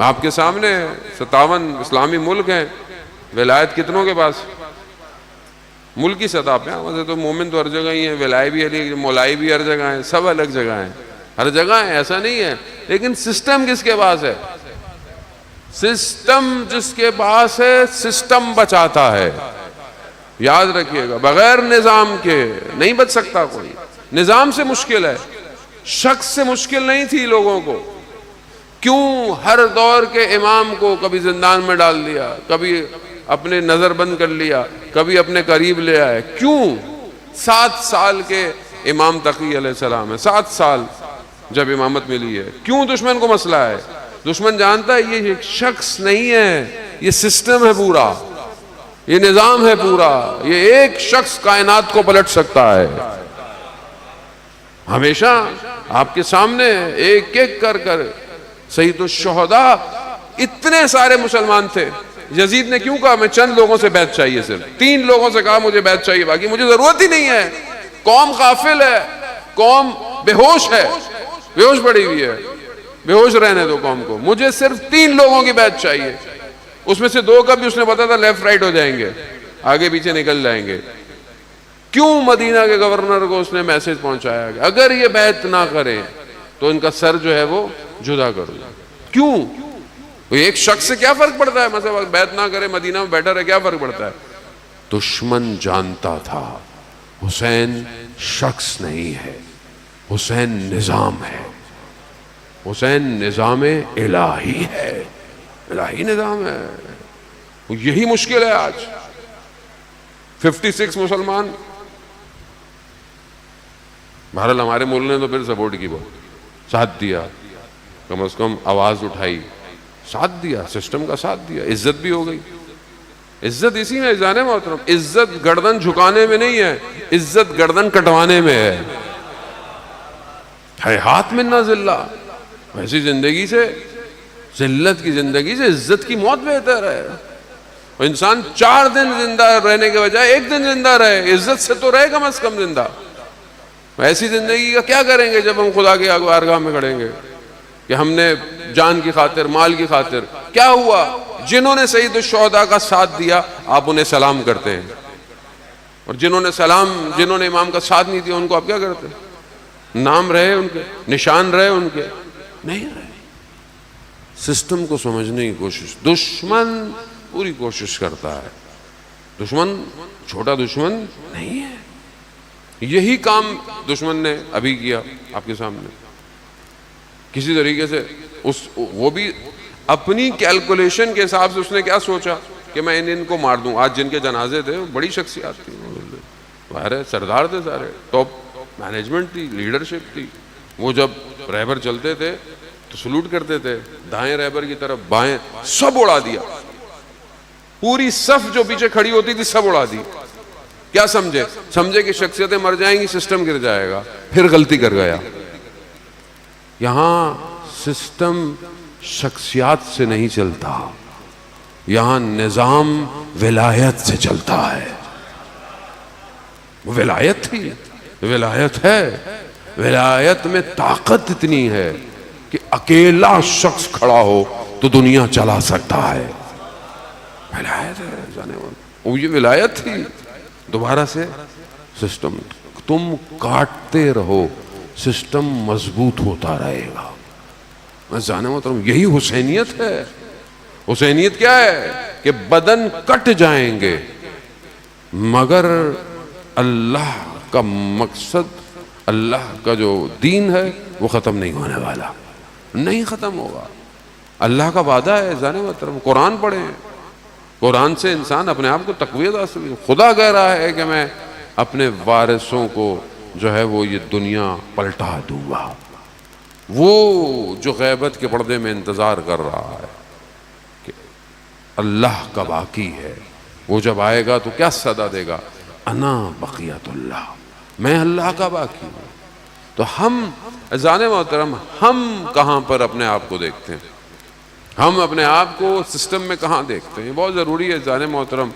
آپ کے سامنے 57 اسلامی ملک ہیں، ولایت کتنوں کے پاس؟ ملک کی سطح پہ ویسے تو مومن تو ہر جگہ ہی ہیں، ولائی بھی علی، مولائی بھی ہر جگہ ہیں، سب الگ جگہ ہیں، ہر جگہ ہیں، ایسا نہیں ہے، لیکن سسٹم کس کے پاس ہے؟ سسٹم جس کے پاس ہے سسٹم بچاتا ہے، یاد رکھیے گا، بغیر نظام کے نہیں بچ سکتا کوئی۔ نظام سے مشکل ہے، شخص سے مشکل نہیں تھی لوگوں کو۔ کیوں ہر دور کے امام کو کبھی زندان میں ڈال دیا، کبھی اپنے نظر بند کر لیا، کبھی اپنے قریب لے آئے؟ کیوں؟ 7 سال کے امام تقی علیہ السلام ہے، 7 سال جب امامت ملی ہے۔ کیوں دشمن کو مسئلہ ہے؟ دشمن جانتا ہے یہ ایک شخص نہیں ہے، یہ سسٹم ہے پورا، یہ نظام ہے پورا، یہ ایک شخص کائنات کو پلٹ سکتا ہے۔ ہمیشہ آپ کے سامنے ایک ایک کر سید الشہداء، اتنے سارے مسلمان تھے، یزید نے کیوں کہا میں چند لوگوں سے بیعت چاہیے، صرف 3 لوگوں سے کہا مجھے بیعت چاہیے، باقی مجھے ضرورت ہی نہیں ہے، قوم غافل ہے، قوم بے ہوش ہے، بے ہوش پڑی ہوئی ہے، بے ہوش رہنے دو قوم کو، مجھے صرف 3 لوگوں کی بیعت چاہیے۔ اس میں سے 2 کا بھی اس نے بتا تھا لیفٹ رائٹ ہو جائیں گے، آگے پیچھے نکل جائیں گے۔ کیوں مدینہ کے گورنر کو اس نے میسج پہنچایا کہ اگر یہ بیعت نہ کریں تو ان کا سر جو ہے وہ جدا کر دو۔ کیوں؟ ایک شخص سے کیا فرق پڑتا ہے؟ مثلا بیعت نہ کرے، مدینہ میں بیٹھا رہے، کیا فرق پڑتا ہے؟ دشمن جانتا تھا حسین شخص نہیں ہے، حسین نظام ہے، حسین نظام الہی ہے، الہی نظام ہے۔ یہی مشکل ہے آج۔ 56 مسلمان، بہرحال ہمارے ملک نے تو پھر سپورٹ کی، بہت ساتھ دیا، کم از کم آواز اٹھائی، ساتھ دیا، سسٹم کا ساتھ دیا، عزت بھی ہو گئی۔ عزت اسی میں جانے محترم، عزت گردن جھکانے میں نہیں ہے، عزت گردن کٹوانے میں ہے۔ ہاتھ میں نہ ذلہ، ویسی زندگی سے، ذلت کی زندگی سے عزت کی موت بہتر ہے۔ انسان 4 دن زندہ رہنے کے بجائے 1 دن زندہ رہے، عزت سے تو رہے کم از کم زندہ۔ ایسی زندگی کا کیا کریں گے جب ہم خدا کے بارگاہ میں کھڑیں گے کہ ہم نے جان کی خاطر، مال کی خاطر، کیا ہوا؟ جنہوں نے سید الشہداء کا ساتھ دیا آپ انہیں سلام کرتے ہیں، اور جنہوں نے امام کا ساتھ نہیں دیا ان کو آپ کیا کرتے ہیں؟ نام رہے ان کے، نشان رہے ان کے، نہیں رہے۔ سسٹم کو سمجھنے کی کوشش، دشمن پوری کوشش کرتا ہے، دشمن چھوٹا دشمن نہیں ہے۔ یہی کام دشمن نے ابھی کیا آپ کے سامنے، کسی طریقے سے وہ بھی اپنی کیلکولیشن کے حساب سے اس نے کیا سوچا کہ میں ان کو مار دوں۔ آج جن کے جنازے تھے بڑی شخصیات تھی، باہر سردار تھے، سارے ٹاپ مینجمنٹ تھی، لیڈرشپ تھی۔ وہ جب رہبر چلتے تھے تو سلوٹ کرتے تھے، دائیں رہبر کی طرف، بائیں، سب اڑا دیا، پوری صف جو پیچھے کھڑی ہوتی تھی سب اڑا دی۔ کیا سمجھے کہ شخصیتیں مر جائیں گی، سسٹم گر جائے گا، پھر غلطی کر گیا۔ یہاں سسٹم شخصیات سے نہیں چلتا، یہاں نظام ولایت سے چلتا ہے۔ ولایت تھی، ولایت ہے، ولایت میں طاقت اتنی ہے کہ اکیلا شخص کھڑا ہو تو دنیا چلا سکتا ہے۔ ولایت ہے، جانے وہ یہ ولایت تھی۔ دوبارہ سے سسٹم، تم کاٹتے رہو، سسٹم مضبوط ہوتا رہے گا۔ میں جانے محترم یہی حسینیت ہے۔ حسینیت کیا ہے کہ بدن کٹ جائیں گے مگر اللہ کا مقصد، اللہ کا جو دین ہے وہ ختم نہیں ہونے والا، نہیں ختم ہوگا۔ اللہ کا وعدہ ہے جانے محترم، قرآن پڑھیں، قرآن سے انسان اپنے آپ کو تقویت حاصل، خدا کہہ رہا ہے کہ میں اپنے وارثوں کو جو ہے وہ یہ دنیا پلٹا دوں گا۔ وہ جو غیبت کے پردے میں انتظار کر رہا ہے کہ اللہ کا باقی ہے، وہ جب آئے گا تو کیا صدا دے گا؟ انا بقیت اللہ، میں اللہ کا باقی ہوں۔ تو ہم اذان محترم، ہم کہاں پر اپنے آپ کو دیکھتے ہیں؟ ہم اپنے آپ کو سسٹم میں کہاں دیکھتے ہیں؟ بہت ضروری ہے اذان محترم